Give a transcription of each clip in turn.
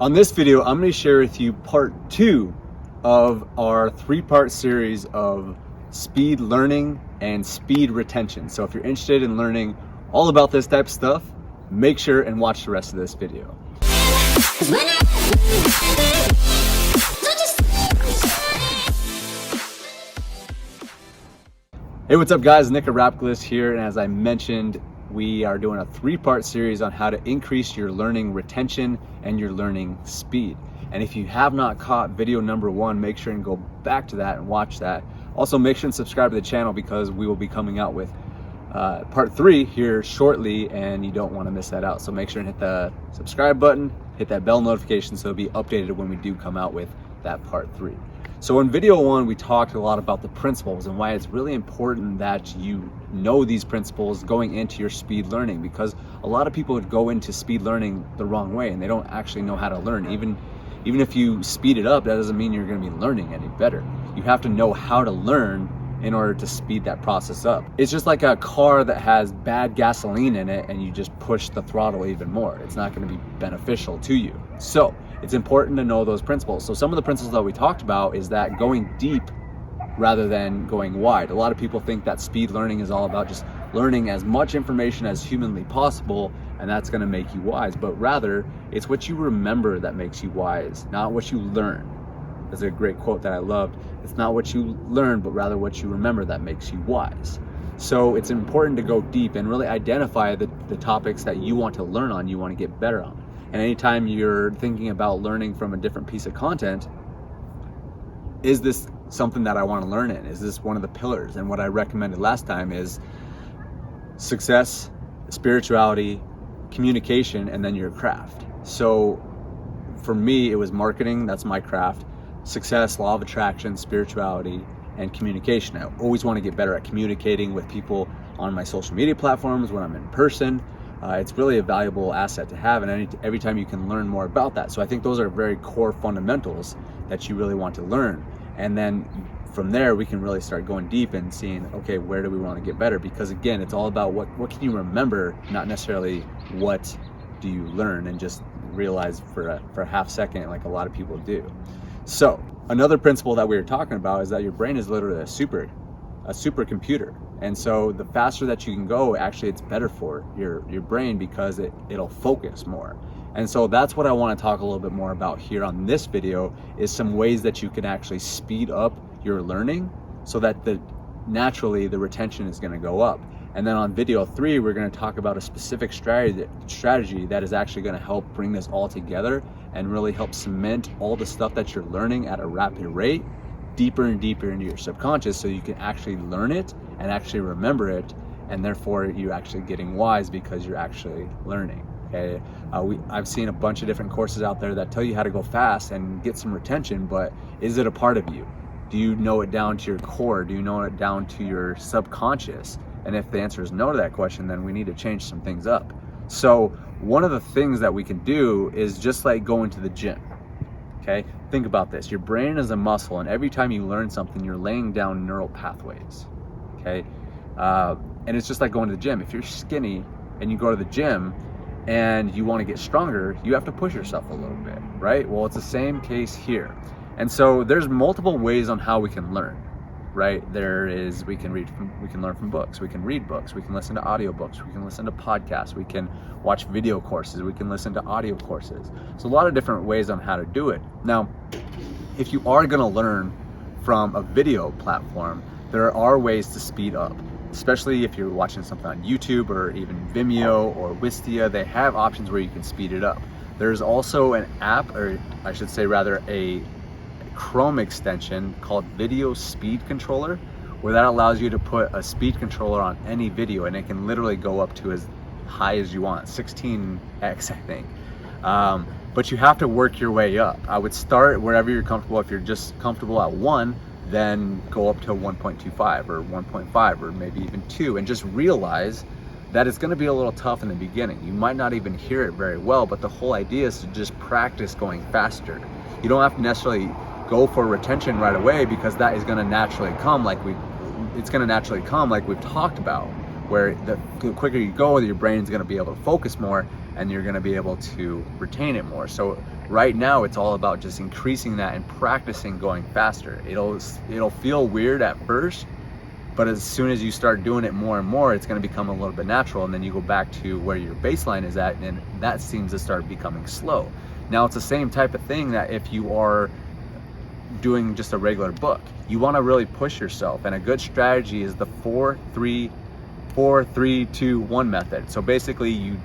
On this video, I'm going to share with you part 2 of our 3-part series of speed learning and speed retention. So if you're interested in learning all about this type of stuff, make sure and watch the rest of this video. Hey, what's up guys? Nick Rapkless here, and as I mentioned, we are doing a 3-part series on how to increase your learning retention and your learning speed. And if you have not caught video number 1, make sure and go back to that and watch that. Also, make sure and subscribe to the channel because we will be coming out with part 3 here shortly, and you don't want to miss that out. So make sure and hit the subscribe button, hit that bell notification so it'll be updated when we do come out with that part 3. So in video 1, we talked a lot about the principles and why it's really important that you know these principles going into your speed learning, because a lot of people would go into speed learning the wrong way and they don't actually know how to learn. Even if you speed it up, that doesn't mean you're going to be learning any better. You have to know how to learn in order to speed that process up. It's just like a car that has bad gasoline in it and you just push the throttle even more. It's not going to be beneficial to you. So it's important to know those principles. So some of the principles that we talked about is that going deep rather than going wide. A lot of people think that speed learning is all about just learning as much information as humanly possible and that's going to make you wise, but rather it's what you remember that makes you wise, not what you learn. There's a great quote that I loved. It's not what you learn, but rather what you remember that makes you wise. So it's important to go deep and really identify the topics that you want to learn on, you want to get better on. And anytime you're thinking about learning from a different piece of content, is this something that I want to learn in? Is this one of the pillars? And what I recommended last time is success, spirituality, communication, and then your craft. So for me, it was marketing, that's my craft, success, law of attraction, spirituality, and communication. I always want to get better at communicating with people on my social media platforms, when I'm in person. It's really a valuable asset to have, and every time you can learn more about that. So I think those are very core fundamentals that you really want to learn. And then from there, we can really start going deep and seeing, okay, where do we want to get better? Because again, it's all about what can you remember, not necessarily what do you learn and just realize for a half second like a lot of people do. So another principle that we were talking about is that your brain is literally a supercomputer. And so the faster that you can go, actually it's better for your brain because it'll focus more. And so that's what I want to talk a little bit more about here on this video, is some ways that you can actually speed up your learning so that naturally the retention is going to go up. And then on video 3, we're going to talk about a specific strategy that is actually going to help bring this all together and really help cement all the stuff that you're learning at a rapid rate deeper and deeper into your subconscious, so you can actually learn it and actually remember it, and therefore you're actually getting wise because you're actually learning. Okay, I've seen a bunch of different courses out there that tell you how to go fast and get some retention, but is it a part of you? Do you know it down to your core? Do you know it down to your subconscious? And if the answer is no to that question, then we need to change some things up. So one of the things that we can do is just like going to the gym. Okay, think about this. Your brain is a muscle, and every time you learn something, you're laying down neural pathways. Okay, and it's just like going to the gym. If you're skinny and you go to the gym and you want to get stronger, you have to push yourself a little bit, right? Well, it's the same case here. And so there's multiple ways on how we can learn, right? We can learn from books, we can read books, we can listen to audiobooks, we can listen to podcasts, we can watch video courses, we can listen to audio courses. So a lot of different ways on how to do it. Now, if you are going to learn from a video platform, there are ways to speed up, especially if you're watching something on YouTube or even Vimeo or Wistia. They have options where you can speed it up. There's also an app, or I should say rather a Chrome extension called Video Speed Controller, where that allows you to put a speed controller on any video, and it can literally go up to as high as you want, 16x I think. But you have to work your way up. I would start wherever you're comfortable. If you're just comfortable at 1, then go up to 1.25 or 1.5 or maybe even 2, and just realize that it's going to be a little tough in the beginning. You might not even hear it very well, but the whole idea is to just practice going faster. You don't have to necessarily go for retention right away, because that is going to naturally come like we've talked about, where the quicker you go, your brain's going to be able to focus more and you're going to be able to retain it more. So right now it's all about just increasing that and practicing going faster. It'll feel weird at first, but as soon as you start doing it more and more, it's going to become a little bit natural, and then you go back to where your baseline is at, and that seems to start becoming slow. Now it's the same type of thing that if you are doing just a regular book, you want to really push yourself, and a good strategy is the 4-3-4-3-2-1 method. So basically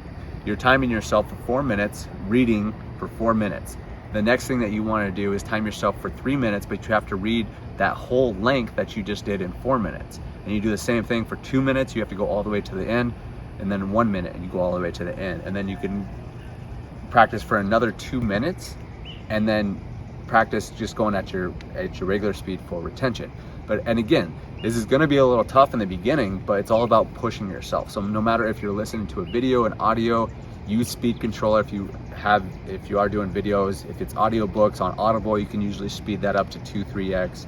you're timing yourself for 4 minutes, reading for 4 minutes. The next thing that you want to do is time yourself for 3 minutes, but you have to read that whole length that you just did in 4 minutes. And you do the same thing for 2 minutes, you have to go all the way to the end, and then 1 minute and you go all the way to the end. And then you can practice for another 2 minutes, and then practice just going at your regular speed for retention. And again, this is going to be a little tough in the beginning, but it's all about pushing yourself. So no matter if you're listening to a video, an audio, use speed controller. If you are doing videos, if it's audiobooks on Audible, you can usually speed that up to 2-3x.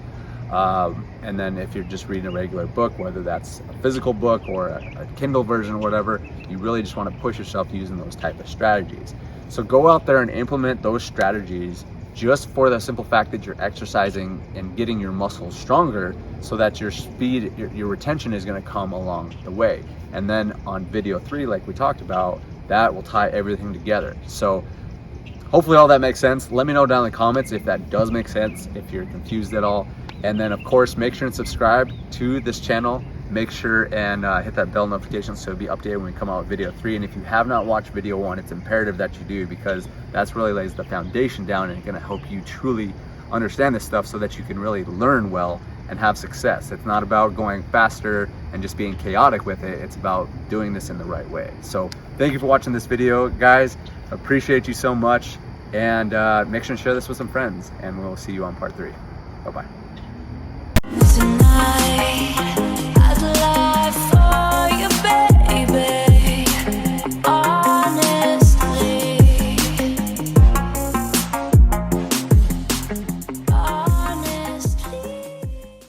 And then if you're just reading a regular book, whether that's a physical book or a Kindle version or whatever, you really just want to push yourself using those type of strategies. So go out there and implement those strategies, just for the simple fact that you're exercising and getting your muscles stronger, so that your speed, your retention is going to come along the way. And then on video 3, like we talked about, that will tie everything together. So hopefully all that makes sense. Let me know down in the comments if that does make sense, if you're confused at all. And then of course, make sure and subscribe to this channel. Make sure and hit that bell notification so you'll be updated when we come out with video 3. And if you have not watched video 1, it's imperative that you do, because that's really lays the foundation down and it's going to help you truly understand this stuff so that you can really learn well and have success. It's not about going faster and just being chaotic with it. It's about doing this in the right way. So thank you for watching this video, guys. Appreciate you so much. And make sure and share this with some friends, and we'll see you on part 3. Bye-bye.